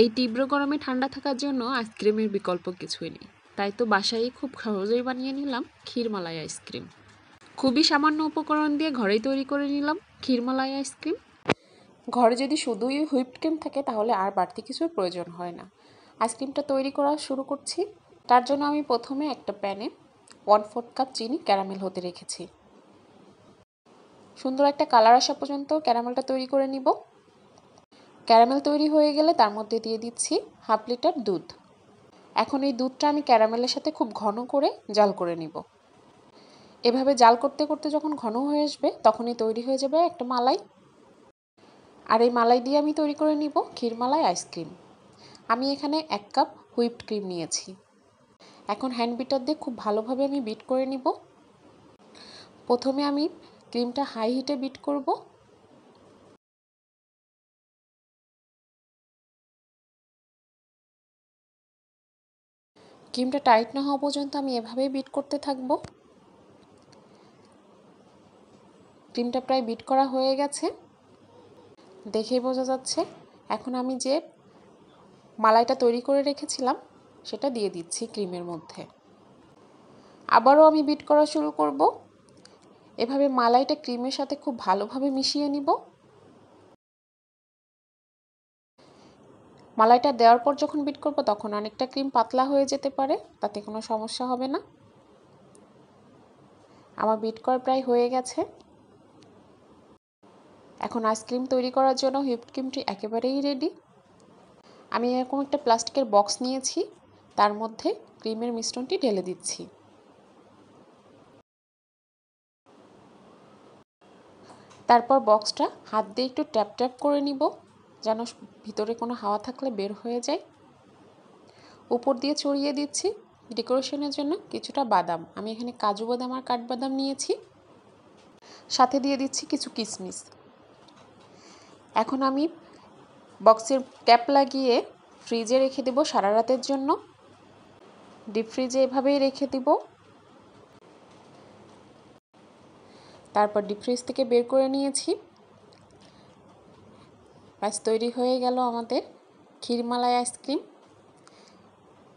এই তীব্র গরমে ঠান্ডা থাকার জন্য আইসক্রিমের বিকল্প কিছুই নেই, তাই তো বাসায় খুব সহজেই বানিয়ে নিলাম ক্ষীরমালাই আইসক্রিম। খুবই সামান্য উপকরণ দিয়ে ঘরেই তৈরি করে নিলাম ক্ষীরমালাই আইসক্রিম। ঘরে যদি শুধুই হুইপড ক্রিম থাকে তাহলে আর বাড়তি কিছুর প্রয়োজন হয় না। আইসক্রিমটা তৈরি করা শুরু করছি। তার জন্য আমি প্রথমে একটা প্যানে 1/4 কাপ চিনি ক্যারামেল হতে রেখেছি। সুন্দর একটা কালার আসা পর্যন্ত ক্যারামেলটা তৈরি করে নিব। ক্যারামেল তৈরি হয়ে গেলে তার মধ্যে দিয়ে দিচ্ছি 1/2 লিটার দুধ। এখন এই দুধটা আমি ক্যারামেলের সাথে খুব ঘন করে জাল করে নিব। এভাবে জাল করতে করতে যখন ঘন হয়ে আসবে তখনই তৈরি হয়ে যাবে একটা মালাই। আর এই মালাই দিয়ে আমি তৈরি করে নিব ক্ষীরমালাই আইসক্রিম। আমি এখানে 1 কাপ হুইপড ক্রিম নিয়েছি। এখন হ্যান্ড বিটার দিয়ে খুব ভালোভাবে আমি বিট করে নিব। প্রথমে আমি ক্রিমটা হাই হিটে বিট করব। ক্রিমটা টাইট না হওয়া পর্যন্ত আমি এভাবেই বিট করতে থাকব। ক্রিমটা প্রায় বিট করা হয়ে গেছে, দেখেই বোঝা যাচ্ছে। এখন আমি যে মালাইটা তৈরি করে রেখেছিলাম সেটা দিয়ে দিচ্ছি ক্রিমের মধ্যে। আবারও আমি বিট করা শুরু করব। এভাবে মালাইটা ক্রিমের সাথে খুব ভালোভাবে মিশিয়ে নিব। মালাইটা দেওয়ার পর যখন বিট করব তখন অনেকটা ক্রিম পাতলা হয়ে যেতে পারে, তাতে কোনো সমস্যা হবে না। আমার বিট করা প্রায় হয়ে গেছে। এখন আইসক্রিম তৈরি করার জন্য হুইপড ক্রিমটি একেবারেই রেডি। আমি এরকম একটা প্লাস্টিকের বক্স নিয়েছি, তার মধ্যে ক্রিমের মিশ্রণটি ঢেলে দিচ্ছি। তারপর বক্সটা হাত দিয়ে একটু ট্যাপ ট্যাপ করে নিব, যেন ভিতরে কোনো হাওয়া থাকলে বের হয়ে যায়। উপর দিয়ে ছড়িয়ে দিচ্ছি ডেকোরেশনের জন্য কিছুটা বাদাম। আমি এখানে কাজু বাদাম আর কাঠবাদাম নিয়েছি। সাথে দিয়ে দিচ্ছি কিছু কিশমিশ। এখন আমি বক্সের ক্যাপ লাগিয়ে ফ্রিজে রেখে দেব সারা রাতের জন্য। ডিপ ফ্রিজে এভাবেই রেখে দিব। তারপর ডিপ ফ্রিজ থেকে বের করে নিয়েছি। ব্যাস তৈরি হয়ে গেল আমাদের ক্ষীরমালাই আইসক্রিম।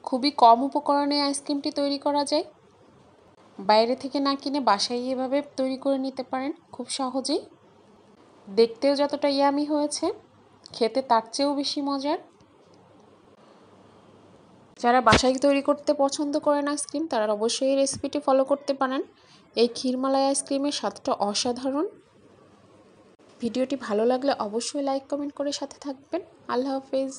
খুবই কম উপকরণে আইসক্রিমটি তৈরি করা যায়। বাইরে থেকে না কিনে বাসায় এভাবে তৈরি করে নিতে পারেন খুব সহজেই। দেখতেও যতটা ইয়ামি হয়েছে, খেতে তার চেয়েও বেশি মজার। যারা বাসায় তৈরি করতে পছন্দ করেন আইসক্রিম, তারা অবশ্যই এই রেসিপিটি ফলো করতে পারেন। এই ক্ষীরমালাই আইসক্রিমের স্বাদটা অসাধারণ। ভিডিওটি ভালো লাগলে অবশ্যই লাইক কমেন্ট করে সাথে থাকবেন। আল্লাহ হাফেজ।